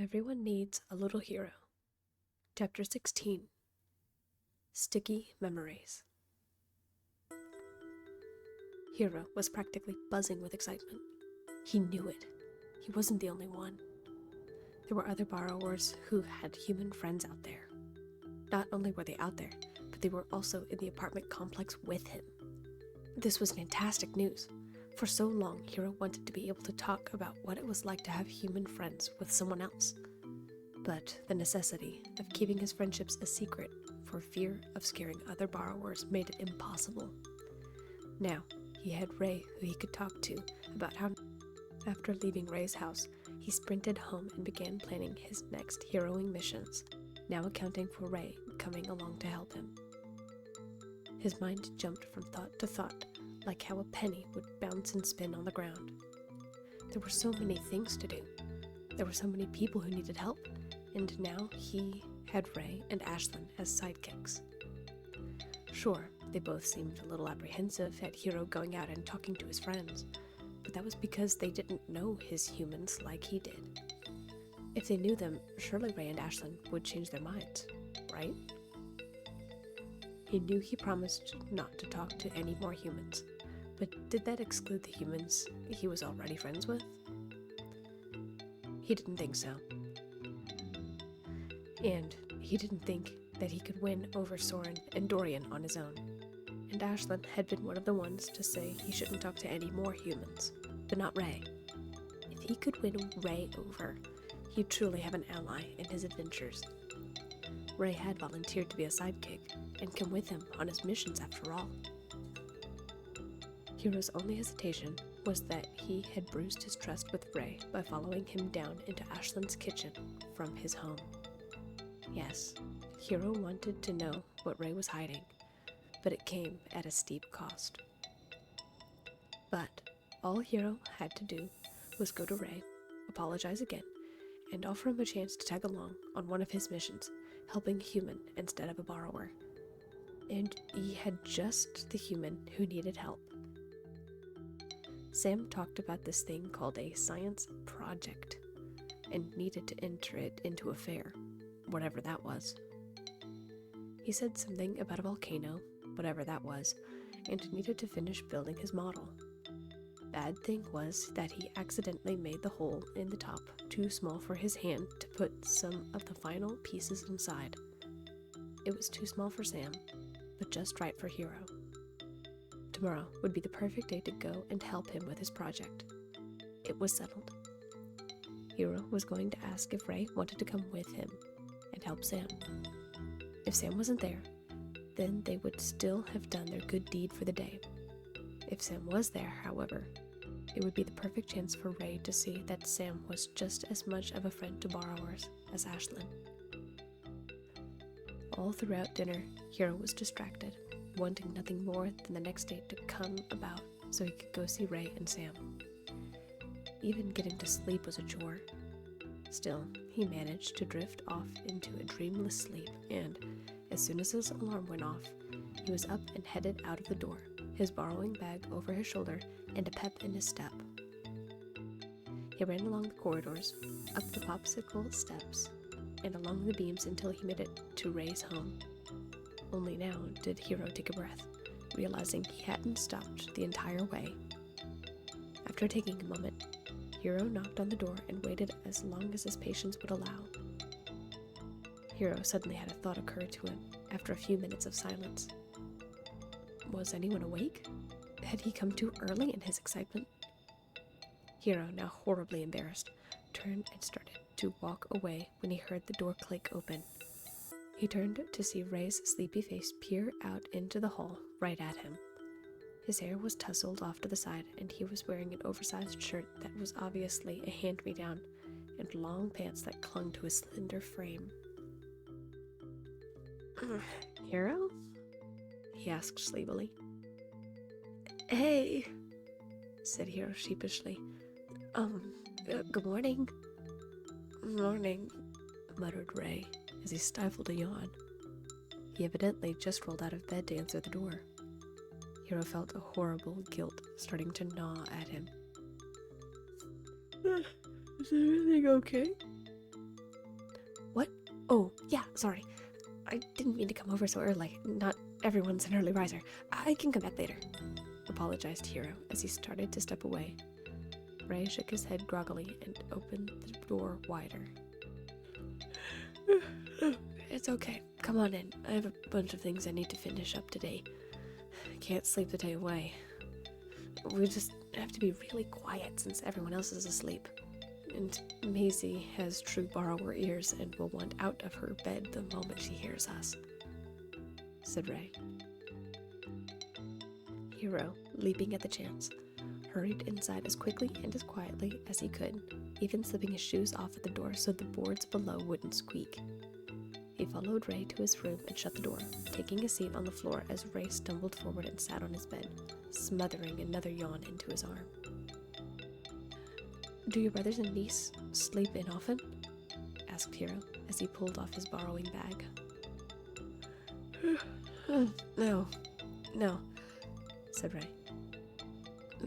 Everyone needs a little hero. Chapter 16. Sticky Memories. Hero was practically buzzing with excitement. He knew it. He wasn't the only one. There were other borrowers who had human friends out there. Not only were they out there, but they were also in the apartment complex with him. This was fantastic news. For so long, Hero wanted to be able to talk about what it was like to have human friends with someone else. But the necessity of keeping his friendships a secret for fear of scaring other borrowers made it impossible. Now, he had Ray who he could talk to about how, after leaving Ray's house, he sprinted home and began planning his next heroing missions, now accounting for Ray coming along to help him. His mind jumped from thought to thought, like how a penny would bounce and spin on the ground. There were so many things to do. There were so many people who needed help, and now he had Ray and Ashlyn as sidekicks. Sure, they both seemed a little apprehensive at Hero going out and talking to his friends, but that was because they didn't know his humans like he did. If they knew them, surely Ray and Ashlyn would change their minds, right? He knew he promised not to talk to any more humans, but did that exclude the humans he was already friends with? He didn't think so. And he didn't think that he could win over Soren and Dorian on his own. And Ashlyn had been one of the ones to say he shouldn't talk to any more humans, but not Ray. If he could win Ray over, he'd truly have an ally in his adventures. Ray had volunteered to be a sidekick and come with him on his missions after all. Hero's only hesitation was that he had bruised his trust with Ray by following him down into Ashlyn's kitchen from his home. Yes, Hero wanted to know what Ray was hiding, but it came at a steep cost. But all Hero had to do was go to Ray, apologize again, and offer him a chance to tag along on one of his missions, helping a human instead of a borrower. And he had just the human who needed help. Sam talked about this thing called a science project, and needed to enter it into a fair, whatever that was. He said something about a volcano, whatever that was, and needed to finish building his model. Bad thing was that he accidentally made the hole in the top too small for his hand to put some of the final pieces inside. It was too small for Sam, but just right for Hero. Tomorrow would be the perfect day to go and help him with his project. It was settled. Hero was going to ask if Ray wanted to come with him and help Sam. If Sam wasn't there, then they would still have done their good deed for the day. If Sam was there, however, it would be the perfect chance for Ray to see that Sam was just as much of a friend to borrowers as Ashlyn. All throughout dinner, Hero was distracted, wanting nothing more than the next day to come about so he could go see Ray and Sam. Even getting to sleep was a chore. Still, he managed to drift off into a dreamless sleep, and as soon as his alarm went off, he was up and headed out of the door, his borrowing bag over his shoulder and a pep in his step. He ran along the corridors, up the popsicle steps, and along the beams until he made it to Ray's home. Only now did Hero take a breath, realizing he hadn't stopped the entire way. After taking a moment, Hero knocked on the door and waited as long as his patience would allow. Hero suddenly had a thought occur to him after a few minutes of silence. Was anyone awake? Had he come too early in his excitement? Hero, now horribly embarrassed, turned and started to walk away when he heard the door click open. He turned to see Ray's sleepy face peer out into the hall right at him. His hair was tousled off to the side, and he was wearing an oversized shirt that was obviously a hand-me-down, and long pants that clung to his slender frame. "Hero?" he asked sleepily. "Hey," said Hero sheepishly. Good morning." "Morning," muttered Ray as he stifled a yawn. He evidently just rolled out of bed to answer the door. Hero felt a horrible guilt starting to gnaw at him. "Is everything okay?" Oh, yeah, sorry. I didn't mean to come over so early. Not everyone's an early riser. I can come back later, apologized Hiro as he started to step away. Ray shook his head groggily and opened the door wider. It's okay. Come on in. I have a bunch of things I need to finish up today. Can't sleep the day away. We just have to be really quiet since everyone else is asleep. And Maisie has true borrower ears and will want out of her bed the moment she hears us, said Ray. Hiro, leaping at the chance, hurried inside as quickly and as quietly as he could, even slipping his shoes off at the door so the boards below wouldn't squeak. He followed Ray to his room and shut the door, taking a seat on the floor as Ray stumbled forward and sat on his bed, smothering another yawn into his arm. Do your brothers and niece sleep in often? Asked Hiro as he pulled off his borrowing bag. No, said Ray.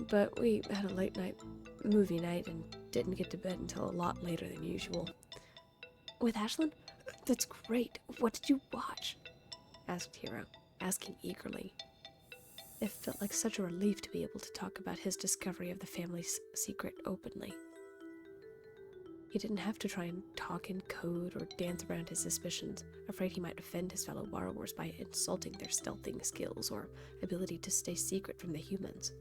But we had a late night movie night and didn't get to bed until a lot later than usual. With Ashlyn? That's great. What did you watch? Asked Hiro, asking eagerly. It felt like such a relief to be able to talk about his discovery of the family's secret openly. He didn't have to try and talk in code or dance around his suspicions, afraid he might offend his fellow borrowers by insulting their stealthing skills or ability to stay secret from the humans.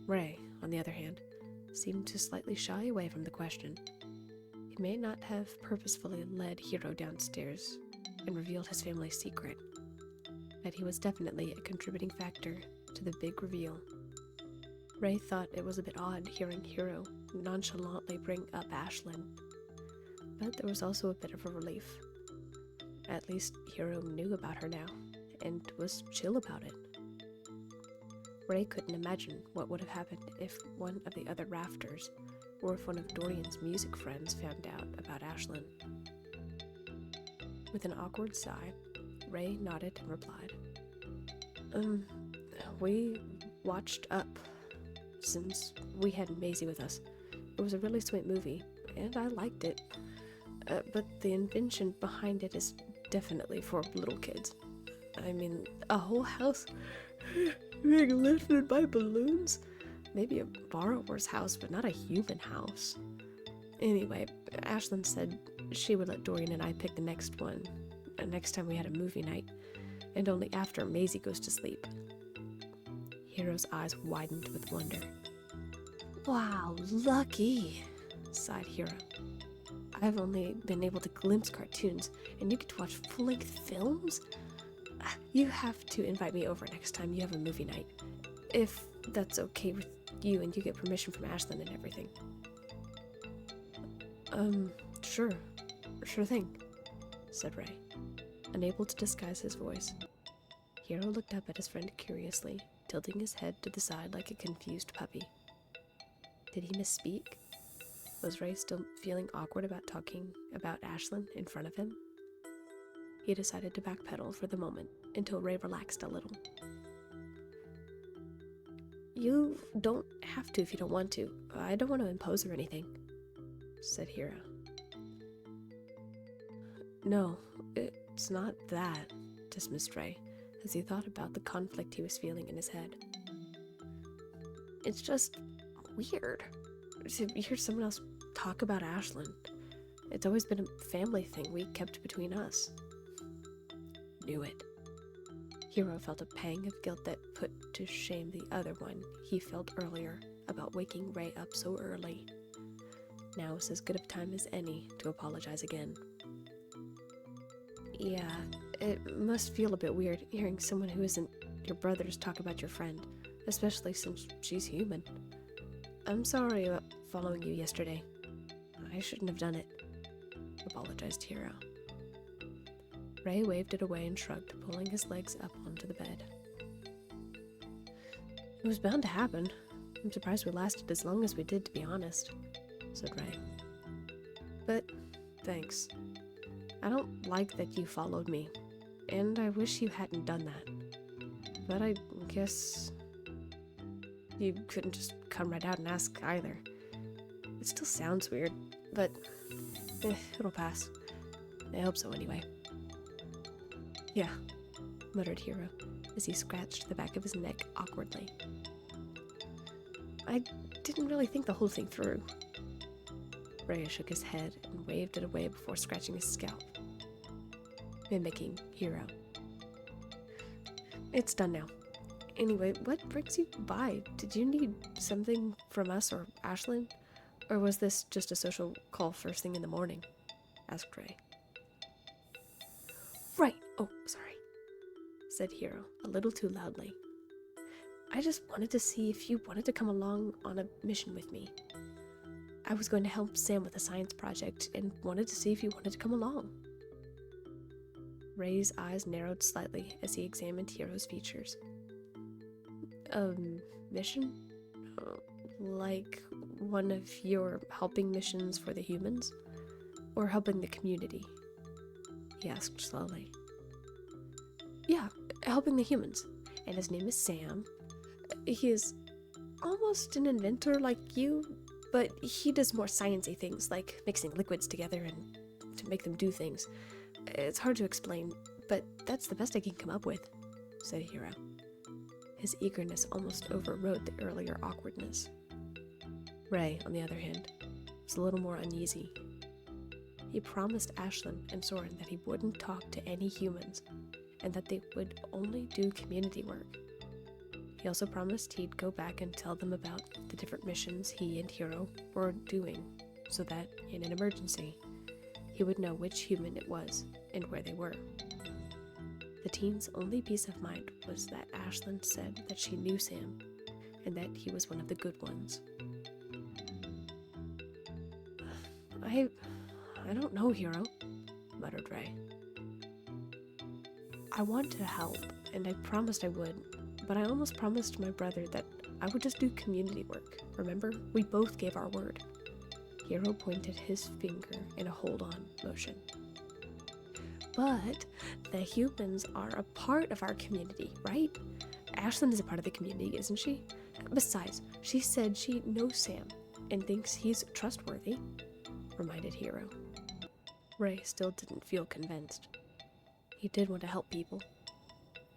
Ray, on the other hand, seemed to slightly shy away from the question. He may not have purposefully led Hiro downstairs and revealed his family's secret, but he was definitely a contributing factor to the big reveal. Ray thought it was a bit odd hearing Hiro nonchalantly bring up Ashlyn, but there was also a bit of a relief. At least Hiro knew about her now, and was chill about it. Ray couldn't imagine what would have happened if one of the other rafters, or if one of Dorian's music friends found out about Ashlyn. With an awkward sigh, Ray nodded and replied, we watched Up, since we had Maisie with us. It was a really sweet movie, and I liked it. But the invention behind it is definitely for little kids. I mean, a whole house being lifted by balloons? Maybe a borrower's house, but not a human house. Anyway, Ashlyn said she would let Dorian and I pick the next one, next time we had a movie night, and only after Maisie goes to sleep. Hiro's eyes widened with wonder. Wow, lucky, sighed Hiro. I've only been able to glimpse cartoons, and you get to watch full-length films? You have to invite me over next time you have a movie night, if that's okay with you and you get permission from Ashlyn and everything. Sure thing, said Ray, unable to disguise his voice. Hiro looked up at his friend curiously, tilting his head to the side like a confused puppy. Did he misspeak? Was Ray still feeling awkward about talking about Ashlyn in front of him? He decided to backpedal for the moment until Ray relaxed a little. You don't have to if you don't want to. I don't want to impose or anything, said Hiro. No, it's not that, dismissed Ray, as he thought about the conflict he was feeling in his head. It's just weird to hear someone else talk about Ashlyn. It's always been a family thing we kept between us. Knew it. Hiro felt a pang of guilt that put to shame the other one he felt earlier about waking Ray up so early. Now was as good a time as any to apologize again. Yeah, it must feel a bit weird hearing someone who isn't your brother's talk about your friend, especially since she's human. I'm sorry about following you yesterday. I shouldn't have done it, apologized Hiro. Ray waved it away and shrugged, pulling his legs up onto the bed. It was bound to happen. I'm surprised we lasted as long as we did, to be honest, said Ray. But thanks. I don't like that you followed me, and I wish you hadn't done that. But I guess you couldn't just come right out and ask either. It still sounds weird, but it'll pass. I hope so anyway. Yeah, muttered Hiro, as he scratched the back of his neck awkwardly. I didn't really think the whole thing through. Rhea shook his head and waved it away before scratching his scalp, mimicking Hiro. It's done now. Anyway, what brings you by? Did you need something from us or Ashlyn? Or was this just a social call first thing in the morning? Asked Ray. Right. Oh, sorry, said Hiro, a little too loudly. I just wanted to see if you wanted to come along on a mission with me. I was going to help Sam with a science project and wanted to see if you wanted to come along. Ray's eyes narrowed slightly as he examined Hiro's features. Mission? Like one of your helping missions for the humans? Or helping the community? He asked slowly. Yeah, helping the humans. And his name is Sam. He is almost an inventor like you, but he does more sciencey things like mixing liquids together and to make them do things. It's hard to explain, but that's the best I can come up with, said Hiro. His eagerness almost overrode the earlier awkwardness. Ray, on the other hand, was a little more uneasy. He promised Ashlyn and Soren that he wouldn't talk to any humans, and that they would only do community work. He also promised he'd go back and tell them about the different missions he and Hiro were doing, so that, in an emergency, he would know which human it was and where they were. The teen's only peace of mind was that Ashlyn said that she knew Sam, and that he was one of the good ones. I don't know, Hiro, muttered Ray. I want to help, and I promised I would, but I almost promised my brother that I would just do community work. Remember? We both gave our word. Hiro pointed his finger in a hold-on motion. But the humans are a part of our community, right? Ashlyn is a part of the community, isn't she? Besides, she said she knows Sam and thinks he's trustworthy, reminded Hiro. Ray still didn't feel convinced. He did want to help people.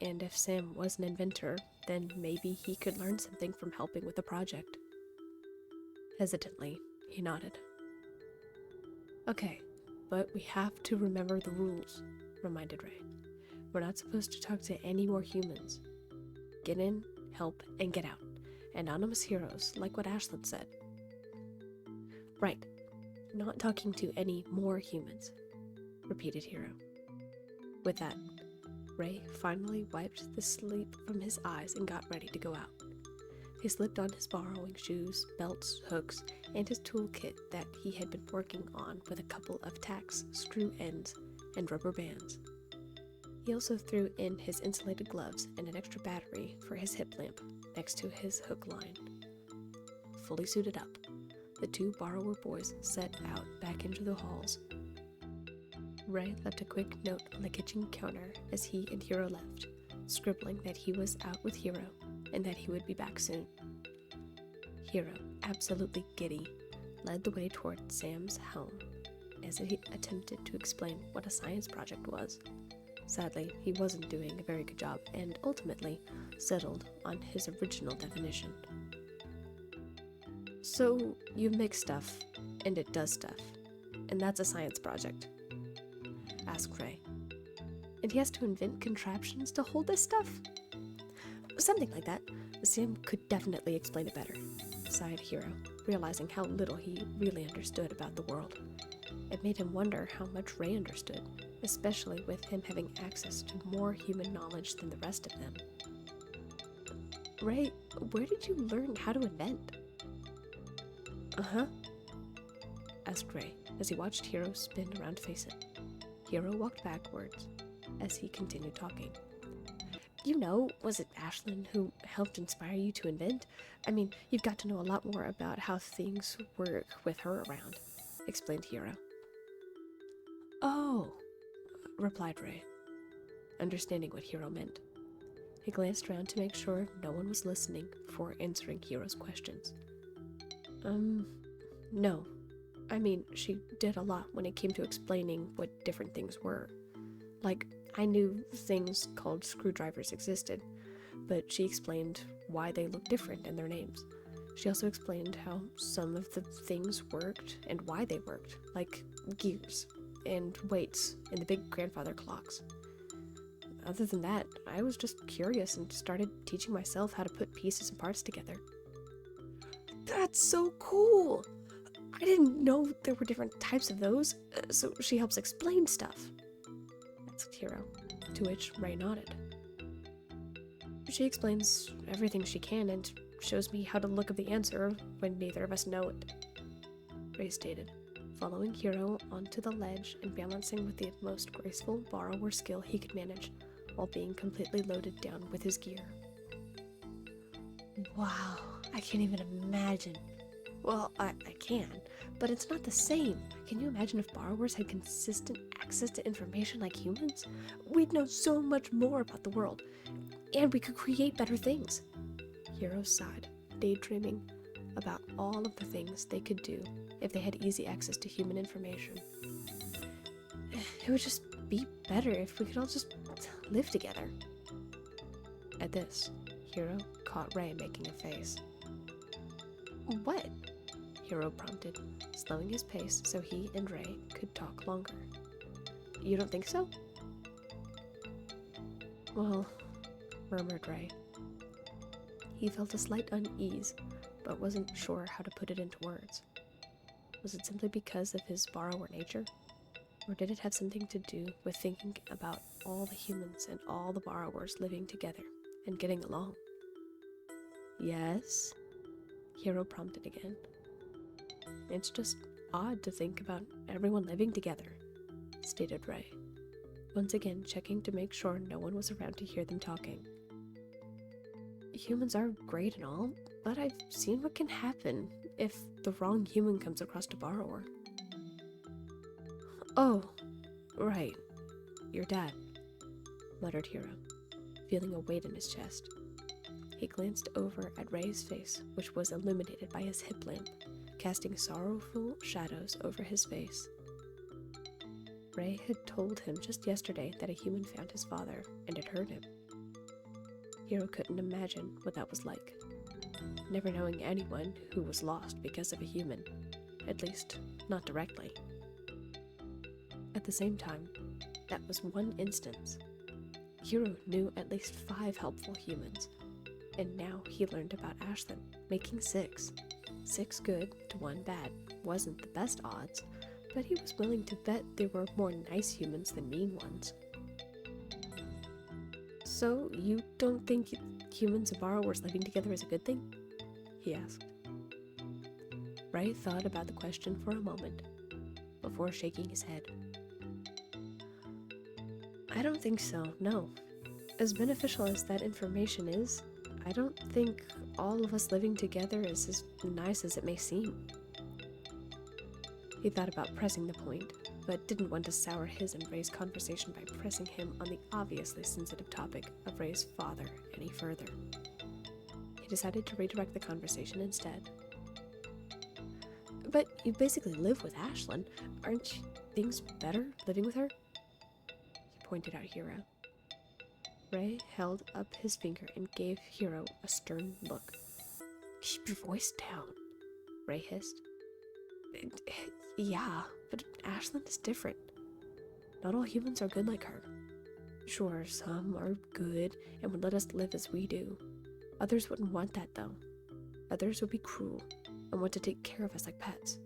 And if Sam was an inventor, then maybe he could learn something from helping with the project. Hesitantly, he nodded. Okay, but we have to remember the rules, reminded Ray. We're not supposed to talk to any more humans. Get in, help, and get out. Anonymous heroes, like what Ashlyn said. Right, not talking to any more humans, repeated Hiro. With that, Ray finally wiped the sleep from his eyes and got ready to go out. He slipped on his borrowing shoes, belts, hooks, and his toolkit that he had been working on with a couple of tacks, screw ends, and rubber bands. He also threw in his insulated gloves and an extra battery for his hip lamp next to his hook line. Fully suited up, the two borrower boys set out back into the halls. Ray left a quick note on the kitchen counter as he and Hiro left, scribbling that he was out with Hiro and that he would be back soon. Hiro, absolutely giddy, led the way toward Sam's home as he attempted to explain what a science project was. Sadly, he wasn't doing a very good job and ultimately settled on his original definition. So, you make stuff, and it does stuff, and that's a science project, asked Ray. And he has to invent contraptions to hold this stuff? Something like that. Sam could definitely explain it better, sighed Hiro, realizing how little he really understood about the world. It made him wonder how much Ray understood, especially with him having access to more human knowledge than the rest of them. Ray, where did you learn how to invent? Uh-huh, asked Ray as he watched Hiro spin around to face it. Hiro walked backwards as he continued talking. You know, was it Ashlyn who helped inspire you to invent? I mean, you've got to know a lot more about how things work with her around, explained Hiro. Oh, replied Ray, understanding what Hiro meant. He glanced around to make sure no one was listening before answering Hiro's questions. No, I mean, she did a lot when it came to explaining what different things were. Like, I knew things called screwdrivers existed, but she explained why they looked different and their names. She also explained how some of the things worked and why they worked, like gears and weights and the big grandfather clocks. Other than that, I was just curious and started teaching myself how to put pieces and parts together. That's so cool! I didn't know there were different types of those, so she helps explain stuff. Asked Hiro, to which Ray nodded. She explains everything she can and shows me how to look up the answer when neither of us know it, Ray stated, following Hiro onto the ledge and balancing with the most graceful borrower skill he could manage, while being completely loaded down with his gear. Wow, I can't even imagine. Well, I can, but it's not the same. Can you imagine if borrowers had consistent access to information like humans? We'd know so much more about the world, and we could create better things. Hiro sighed, daydreaming about all of the things they could do if they had easy access to human information. It would just be better if we could all just live together. At this, Hiro caught Ray making a face. What? Hiro prompted, slowing his pace so he and Ray could talk longer. You don't think so? Well, murmured Ray. He felt a slight unease, but wasn't sure how to put it into words. Was it simply because of his borrower nature? Or did it have something to do with thinking about all the humans and all the borrowers living together and getting along? Yes? Hiro prompted again. It's just odd to think about everyone living together, stated Ray, once again checking to make sure no one was around to hear them talking. Humans are great and all, but I've seen what can happen if the wrong human comes across a borrower. Oh, right. Your dad, muttered Hiro, feeling a weight in his chest. He glanced over at Ray's face, which was illuminated by his hip lamp, casting sorrowful shadows over his face. Ray had told him just yesterday that a human found his father, and it hurt him. Hiro couldn't imagine what that was like, never knowing anyone who was lost because of a human, at least not directly. At the same time, that was one instance. Hiro knew at least 5 helpful humans, and now he learned about Ashlyn, making 6. 6 good to 1 bad wasn't the best odds, but he was willing to bet there were more nice humans than mean ones. So, you don't think humans and borrowers living together is a good thing? He asked. Ray thought about the question for a moment, before shaking his head. I don't think so, no. As beneficial as that information is, I don't think all of us living together is as nice as it may seem. He thought about pressing the point, but didn't want to sour his and Ray's conversation by pressing him on the obviously sensitive topic of Ray's father any further. He decided to redirect the conversation instead. But you basically live with Ashlyn. Aren't things better living with her? He pointed out Hiro. Ray held up his finger and gave Hiro a stern look. Keep your voice down, Ray hissed. Yeah, but Ashlyn is different. Not all humans are good like her. Sure, some are good and would let us live as we do. Others wouldn't want that, though. Others would be cruel and want to take care of us like pets.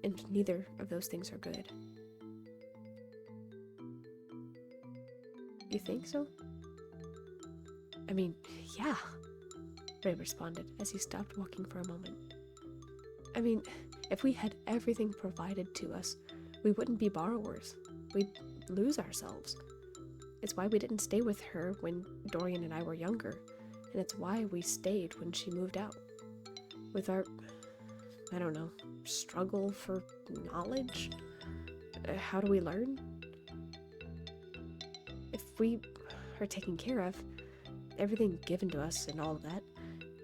And neither of those things are good. You think so? I mean, yeah, Ray responded as he stopped walking for a moment. I mean, if we had everything provided to us, we wouldn't be borrowers. We'd lose ourselves. It's why we didn't stay with her when Dorian and I were younger, and it's why we stayed when she moved out. With our, I don't know, struggle for knowledge? How do we learn? If we are taken care of, everything given to us and all of that,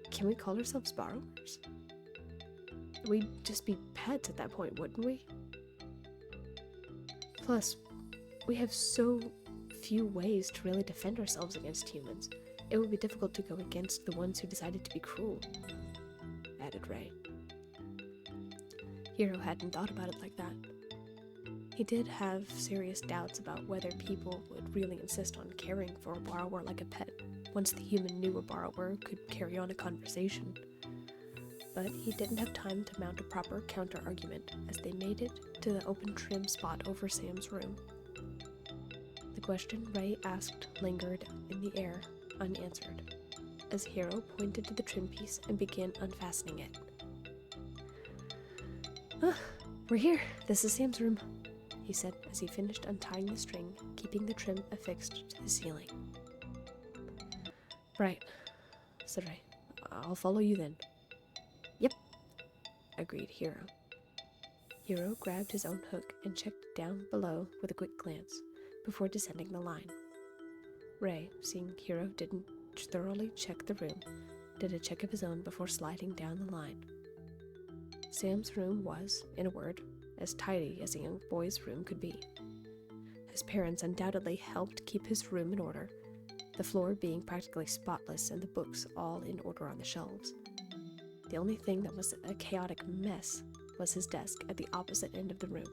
can we call ourselves borrowers? We'd just be heads at that point, wouldn't we? Plus, we have so few ways to really defend ourselves against humans. It would be difficult to go against the ones who decided to be cruel, added Ray. Hiro hadn't thought about it like that. He did have serious doubts about whether people would really insist on caring for a borrower like a pet once the human knew a borrower could carry on a conversation. But he didn't have time to mount a proper counter-argument as they made it to the open trim spot over Sam's room. The question Ray asked lingered in the air, unanswered, as Hiro pointed to the trim piece and began unfastening it. We're here. This is Sam's room, he said as he finished untying the string, keeping the trim affixed to the ceiling. Right, said Ray. I'll follow you then. Yep, agreed Hiro. Hiro grabbed his own hook and checked down below with a quick glance before descending the line. Ray, seeing Hiro didn't thoroughly check the room, did a check of his own before sliding down the line. Sam's room was, in a word, as tidy as a young boy's room could be. His parents undoubtedly helped keep his room in order, the floor being practically spotless and the books all in order on the shelves. The only thing that was a chaotic mess was his desk at the opposite end of the room,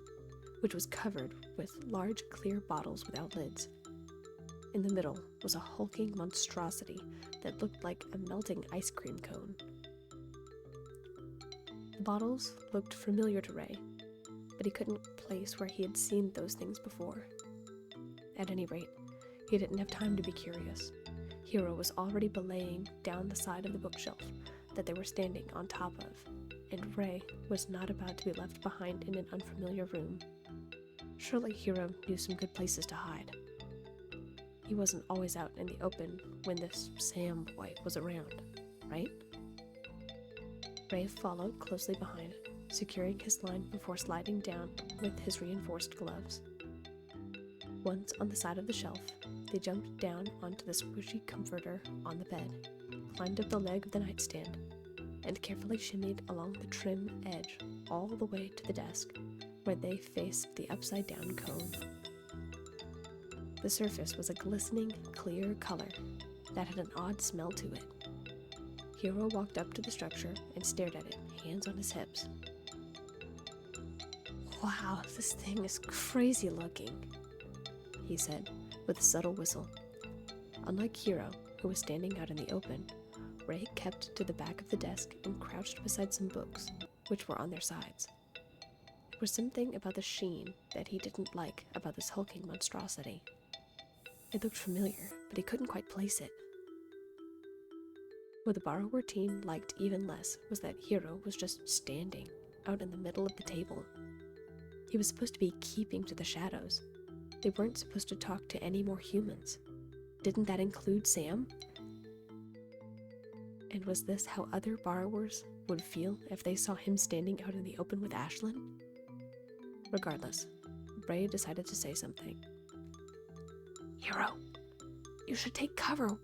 which was covered with large clear bottles without lids. In the middle was a hulking monstrosity that looked like a melting ice cream cone. The bottles looked familiar to Ray, but he couldn't place where he had seen those things before. At any rate, he didn't have time to be curious. Hiro was already belaying down the side of the bookshelf that they were standing on top of, and Ray was not about to be left behind in an unfamiliar room. Surely Hiro knew some good places to hide. He wasn't always out in the open when this Sam boy was around, right? Ray followed closely behind, securing his line before sliding down with his reinforced gloves. Once on the side of the shelf, they jumped down onto the squishy comforter on the bed, climbed up the leg of the nightstand, and carefully shimmied along the trim edge all the way to the desk, where they faced the upside-down cone. The surface was a glistening, clear color that had an odd smell to it. Hiro walked up to the structure and stared at it, hands on his hips. Wow, this thing is crazy looking, he said, with a subtle whistle. Unlike Hiro, who was standing out in the open, Ray kept to the back of the desk and crouched beside some books, which were on their sides. There was something about the sheen that he didn't like about this hulking monstrosity. It looked familiar, but he couldn't quite place it. What the borrower team liked even less was that Hiro was just standing out in the middle of the table. He was supposed to be keeping to the shadows. They weren't supposed to talk to any more humans. Didn't that include Sam? And was this how other borrowers would feel if they saw him standing out in the open with Ashlyn? Regardless, Ray decided to say something. Hiro, you should take cover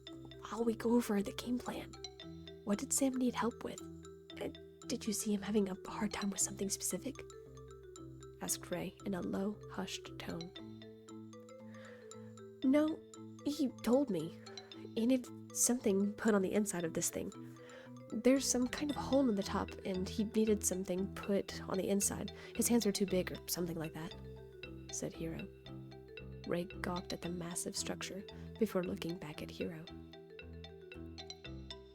while we go over the game plan. What did Sam need help with? Did you see him having a hard time with something specific? Asked Ray in a low, hushed tone. No, he told me. He needed something put on the inside of this thing. There's some kind of hole in the top, and he needed something put on the inside. His hands are too big or something like that, said Hiro. Ray gawked at the massive structure before looking back at Hiro.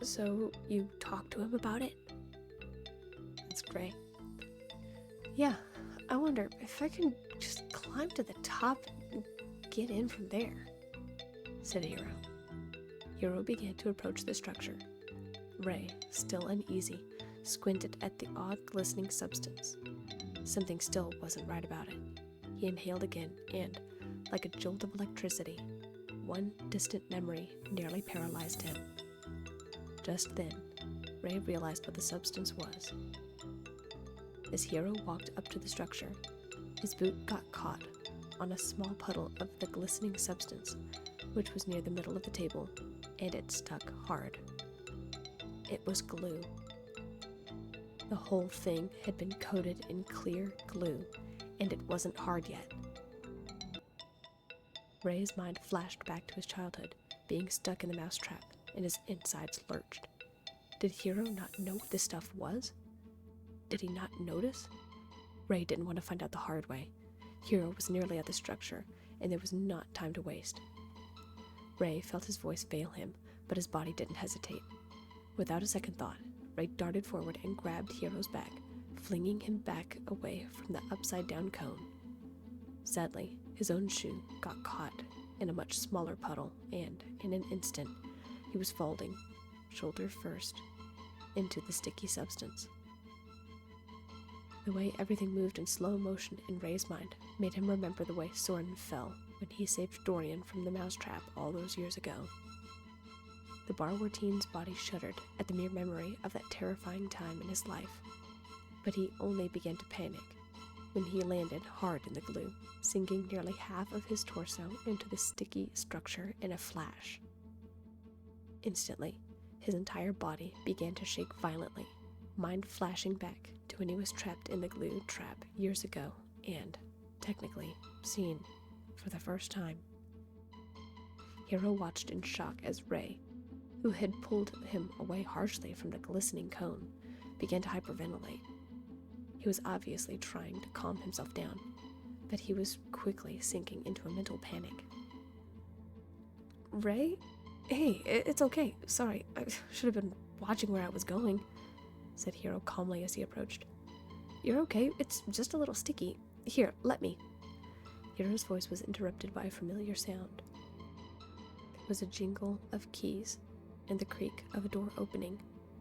So, you talked to him about it? Asked Ray. Yeah, I wonder if I can just climb to the top and get in from there, said Hiro. Hiro began to approach the structure. Ray, still uneasy, squinted at the odd glistening substance. Something still wasn't right about it. He inhaled again and, like a jolt of electricity, one distant memory nearly paralyzed him. Just then, Ray realized what the substance was. As Hiro walked up to the structure, his boot got caught on a small puddle of the glistening substance, which was near the middle of the table, and it stuck hard. It was glue. The whole thing had been coated in clear glue, and it wasn't hard yet. Ray's mind flashed back to his childhood, being stuck in the mousetrap, and his insides lurched. Did Hiro not know what this stuff was? Did he not notice? Ray didn't want to find out the hard way. Hiro was nearly at the structure, and there was not time to waste. Ray felt his voice fail him, but his body didn't hesitate. Without a second thought, Ray darted forward and grabbed Hiro's back, flinging him back away from the upside-down cone. Sadly, his own shoe got caught in a much smaller puddle, and, in an instant, he was falling, shoulder first, into the sticky substance. The way everything moved in slow motion in Ray's mind made him remember the way Soren fell when he saved Dorian from the mousetrap all those years ago. The borrower teen's body shuddered at the mere memory of that terrifying time in his life, but he only began to panic when he landed hard in the glue, sinking nearly half of his torso into the sticky structure in a flash. Instantly, his entire body began to shake violently, mind flashing back to when he was trapped in the glue trap years ago and, technically, seen for the first time. Hiro watched in shock as Ray, who had pulled him away harshly from the glistening cone, began to hyperventilate. He was obviously trying to calm himself down, but he was quickly sinking into a mental panic. Ray? Hey, it's okay. Sorry, I should have been watching where I was going, said Hiro calmly as he approached. You're okay, it's just a little sticky. Here, let me. Hiro's voice was interrupted by a familiar sound. It was a jingle of keys and the creak of a door opening,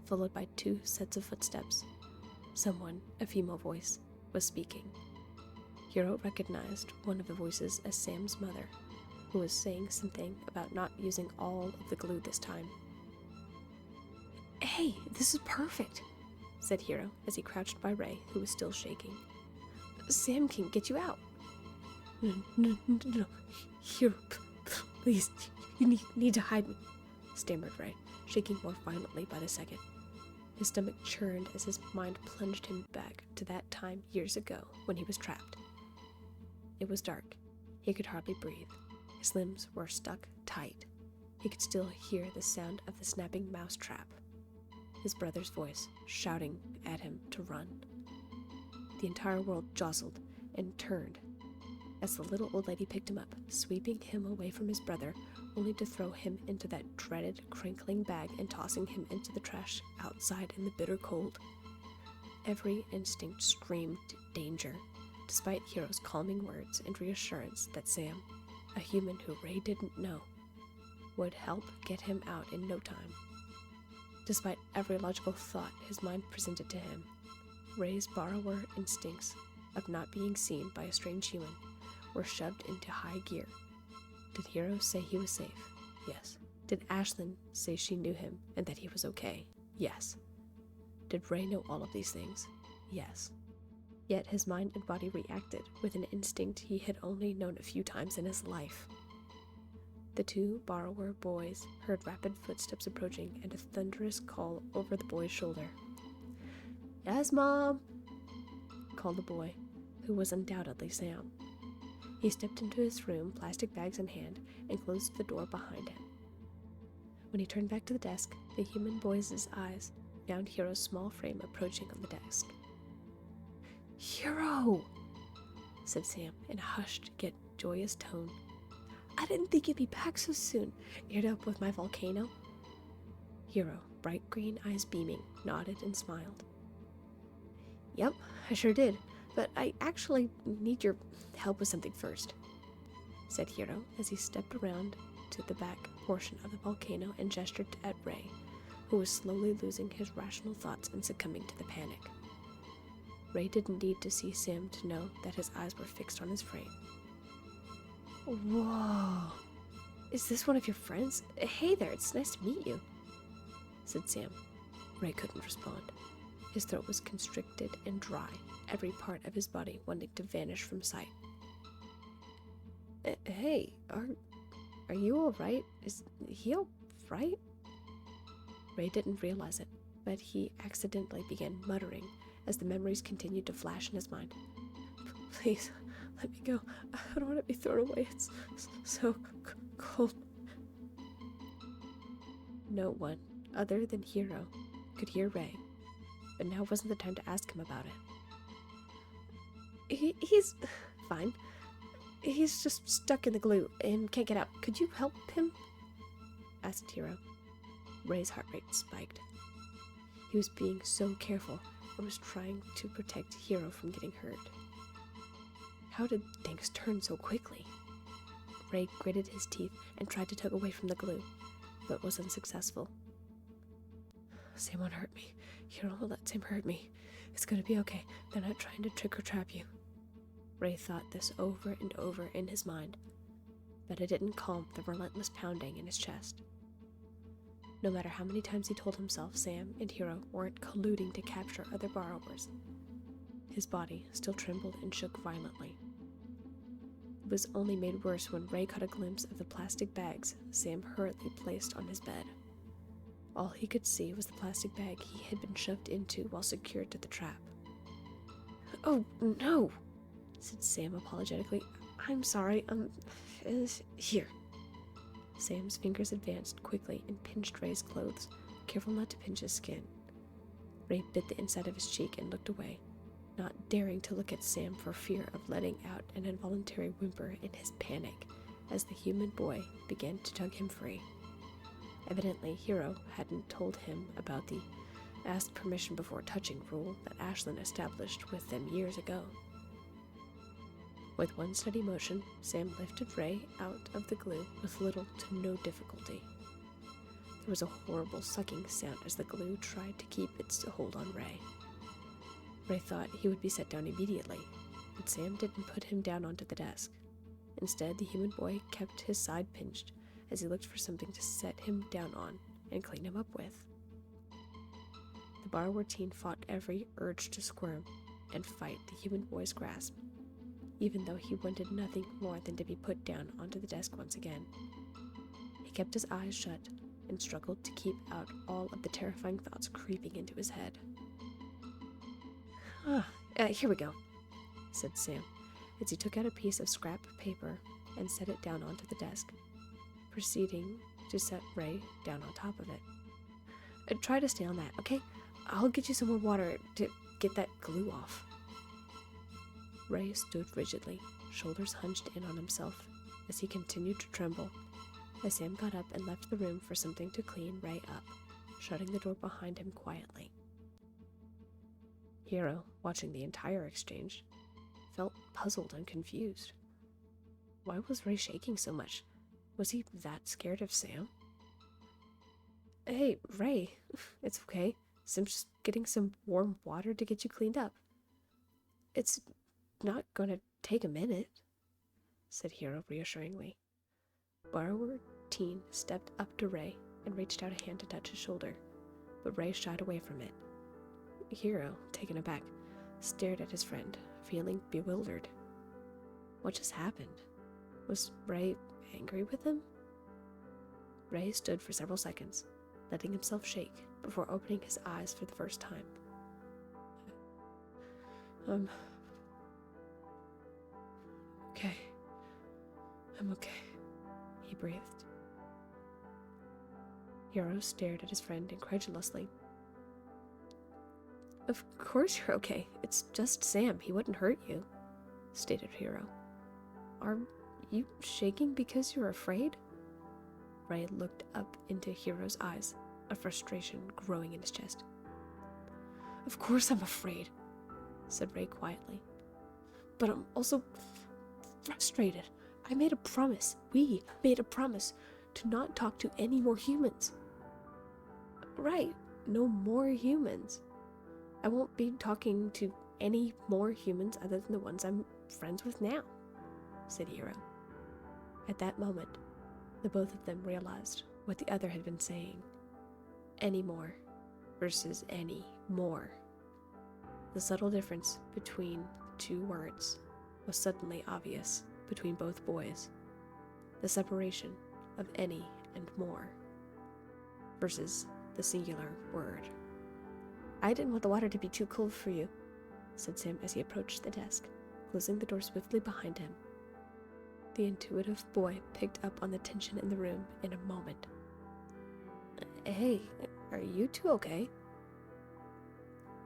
followed by 2 sets of footsteps. Someone, a female voice, was speaking. Hiro recognized one of the voices as Sam's mother, who was saying something about not using all of the glue this time. Hey, this is perfect, said Hiro as he crouched by Ray, who was still shaking. Sam can get you out. No, Hiro, please, you need to hide me, stammered Ray, shaking more violently by the second. His stomach churned as his mind plunged him back to that time years ago when he was trapped. It was dark. He could hardly breathe. His limbs were stuck tight. He could still hear the sound of the snapping mousetrap. His brother's voice shouting at him to run. The entire world jostled and turned as the little old lady picked him up, sweeping him away from his brother, only to throw him into that dreaded, crinkling bag and tossing him into the trash outside in the bitter cold. Every instinct screamed danger, despite Hiro's calming words and reassurance that Sam, a human who Ray didn't know, would help get him out in no time. Despite every logical thought his mind presented to him, Ray's borrower instincts of not being seen by a strange human were shoved into high gear. Did Hiro say he was safe? Yes. Did Ashlyn say she knew him and that he was okay? Yes. Did Ray know all of these things? Yes. Yet his mind and body reacted with an instinct he had only known a few times in his life. The 2 borrower boys heard rapid footsteps approaching and a thunderous call over the boy's shoulder. Yes, Mom, called the boy, who was undoubtedly Sam. He stepped into his room, plastic bags in hand, and closed the door behind him. When he turned back to the desk, the human boy's eyes found Hiro's small frame approaching on the desk. Hiro, said Sam in a hushed yet joyous tone. I didn't think you'd be back so soon. Eared up with my volcano? Hiro, bright green eyes beaming, nodded and smiled. Yep, I sure did, but I actually need your help with something first, said Hiro as he stepped around to the back portion of the volcano and gestured at Ray, who was slowly losing his rational thoughts and succumbing to the panic. Ray didn't need to see Sam to know that his eyes were fixed on his frame. Whoa, is this one of your friends? Hey there, it's nice to meet you, said Sam. Ray couldn't respond. His throat was constricted and dry, every part of his body wanting to vanish from sight. Hey, are you all right? Is he all right? Ray didn't realize it, but he accidentally began muttering as the memories continued to flash in his mind. Please, let me go. I don't want to be thrown away. It's so cold. No one, other than Hero, could hear Ray, but now wasn't the time to ask him about it. He's fine. He's just stuck in the glue and can't get out. Could you help him? Asked Hero. Ray's heart rate spiked. He was being so careful and was trying to protect Hero from getting hurt. How did things turn so quickly? Ray gritted his teeth and tried to tug away from the glue, but was unsuccessful. Sam won't hurt me. Hero will let Sam hurt me. It's gonna be okay. They're not trying to trick or trap you. Ray thought this over and over in his mind, but it didn't calm the relentless pounding in his chest. No matter how many times he told himself Sam and Hero weren't colluding to capture other borrowers, his body still trembled and shook violently. It was only made worse when Ray caught a glimpse of the plastic bags Sam hurriedly placed on his bed. All he could see was the plastic bag he had been shoved into while secured to the trap. "Oh, no," said Sam apologetically. "I'm sorry, here." Sam's fingers advanced quickly and pinched Ray's clothes, careful not to pinch his skin. Ray bit the inside of his cheek and looked away, not daring to look at Sam for fear of letting out an involuntary whimper in his panic as the human boy began to tug him free. Evidently, Hero hadn't told him about the ask permission before touching rule that Ashlyn established with them years ago. With one steady motion, Sam lifted Ray out of the glue with little to no difficulty. There was a horrible sucking sound as the glue tried to keep its hold on Ray. Ray thought he would be set down immediately, but Sam didn't put him down onto the desk. Instead, the human boy kept his side pinched as he looked for something to set him down on and clean him up with. The borrower teen fought every urge to squirm and fight the human boy's grasp, even though he wanted nothing more than to be put down onto the desk once again. He kept his eyes shut and struggled to keep out all of the terrifying thoughts creeping into his head. Here we go," said Sam, as he took out a piece of scrap paper and set it down onto the desk, proceeding to set Ray down on top of it. "Try to stay on that, okay? I'll get you some more water to get that glue off." Ray stood rigidly, shoulders hunched in on himself, as he continued to tremble, as Sam got up and left the room for something to clean Ray up, shutting the door behind him quietly. Hero, watching the entire exchange, felt puzzled and confused. Why was Ray shaking so much? Was he that scared of Sam? "Hey, Ray, it's okay. Sam's just getting some warm water to get you cleaned up. It's not gonna take a minute," said Hero reassuringly. Borrower teen stepped up to Ray and reached out a hand to touch his shoulder, but Ray shied away from it. Hero, taken aback, stared at his friend, feeling bewildered. What just happened? Was Ray angry with him? Ray stood for several seconds, letting himself shake before opening his eyes for the first time. Okay. I'm okay," he breathed. Hero stared at his friend incredulously. "Of course you're okay. It's just Sam. He wouldn't hurt you," stated Hero. "Are you shaking because you're afraid?" Ray looked up into Hero's eyes, a frustration growing in his chest. "Of course I'm afraid," said Ray quietly. "But I'm also frustrated. I made a promise. We made a promise to not talk to any more humans." "Right, no more humans. I won't be talking to any more humans other than the ones I'm friends with now," said Hero. At that moment, the both of them realized what the other had been saying. Any more versus any more. The subtle difference between the two words was suddenly obvious between both boys. The separation of any and more versus the singular word I didn't want the water to be too cold for you, said Sam as he approached the desk, closing the door swiftly behind him. The intuitive boy picked up on the tension in the room in a moment. Hey, are you two okay?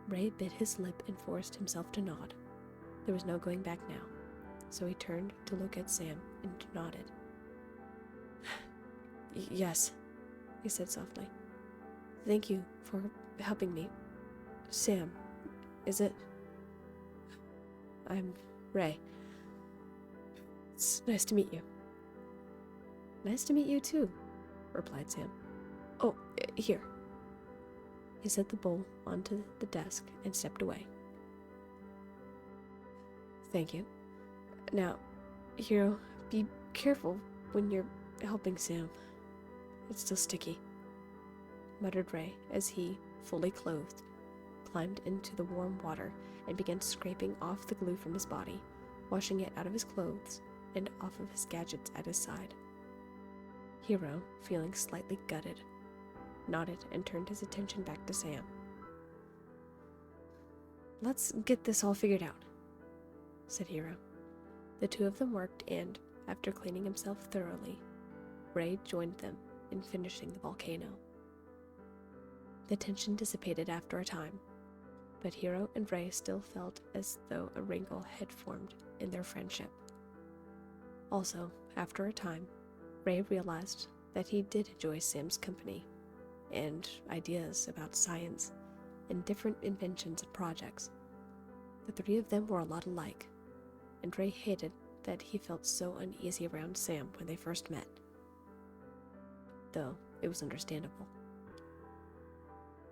Ray bit his lip and forced himself to nod. There was no going back now, so he turned to look at Sam and nodded. Yes, he said softly. Thank you for helping me. Sam, is it? I'm Ray. It's nice to meet you. Nice to meet you too, replied Sam. Oh, here. He set the bowl onto the desk and stepped away. Thank you. Now, Hero, be careful when you're helping Sam. It's still sticky, muttered Ray as he, fully clothed, climbed into the warm water and began scraping off the glue from his body, washing it out of his clothes and off of his gadgets at his side. Hero, feeling slightly gutted, nodded and turned his attention back to Sam. Let's get this all figured out, said Hero. The two of them worked and, after cleaning himself thoroughly, Ray joined them in finishing the volcano. The tension dissipated after a time, but Hero and Ray still felt as though a wrinkle had formed in their friendship. Also, after a time, Ray realized that he did enjoy Sam's company and ideas about science and different inventions and projects. The three of them were a lot alike, and Ray hated that he felt so uneasy around Sam when they first met, though it was understandable.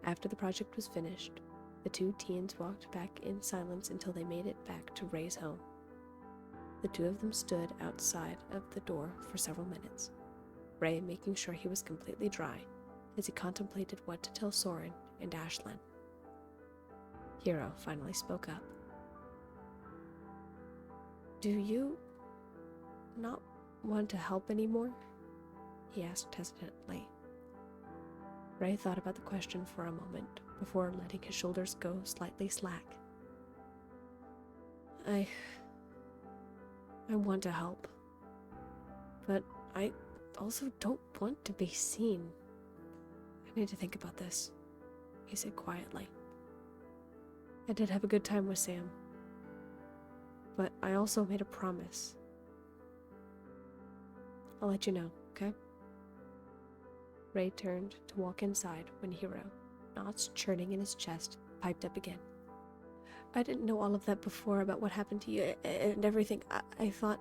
After the project was finished, the two teens walked back in silence until they made it back to Ray's home. The two of them stood outside of the door for several minutes, Ray making sure he was completely dry as he contemplated what to tell Soren and Ashlyn. Hero finally spoke up. Do you not want to help anymore? He asked hesitantly. Ray thought about the question for a moment before letting his shoulders go slightly slack. I want to help, but I also don't want to be seen. I need to think about this, he said quietly. I did have a good time with Sam, but I also made a promise. I'll let you know, okay? Ray turned to walk inside when Hero, knots churning in his chest, piped up again. I didn't know all of that before about what happened to you and everything. I thought...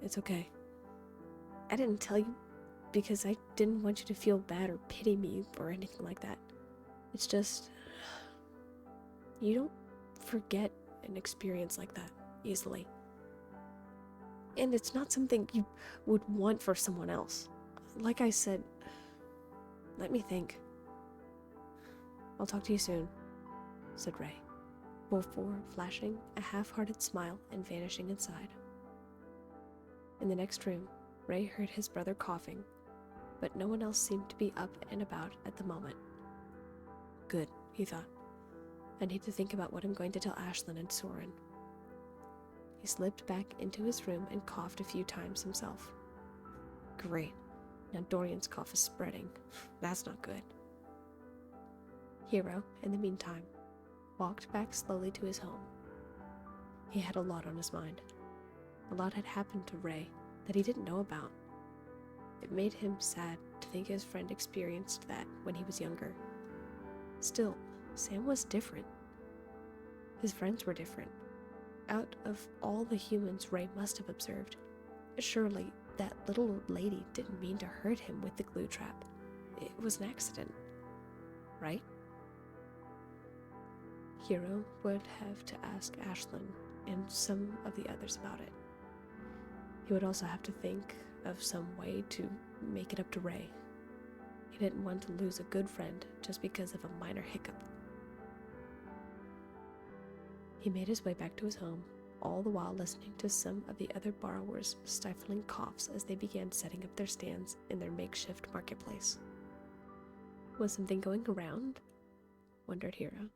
It's okay. I didn't tell you because I didn't want you to feel bad or pity me or anything like that. It's just... You don't forget an experience like that easily. And it's not something you would want for someone else. Like I said, let me think. I'll talk to you soon, said Ray, before flashing a half-hearted smile and vanishing inside. In the next room, Ray heard his brother coughing, but no one else seemed to be up and about at the moment. Good, he thought. I need to think about what I'm going to tell Ashlyn and Soren. He slipped back into his room and coughed a few times himself. Great. Now Dorian's cough is spreading. That's not good. Hero, in the meantime, walked back slowly to his home. He had a lot on his mind. A lot had happened to Ray that he didn't know about. It made him sad to think his friend experienced that when he was younger. Still, Sam was different. His friends were different. Out of all the humans Ray must have observed, surely that little old lady didn't mean to hurt him with the glue trap. It was an accident, right? Hero would have to ask Ashlyn and some of the others about it. He would also have to think of some way to make it up to Ray. He didn't want to lose a good friend just because of a minor hiccup. He made his way back to his home, all the while listening to some of the other borrowers' stifling coughs as they began setting up their stands in their makeshift marketplace. Was something going around? wondered Hiro.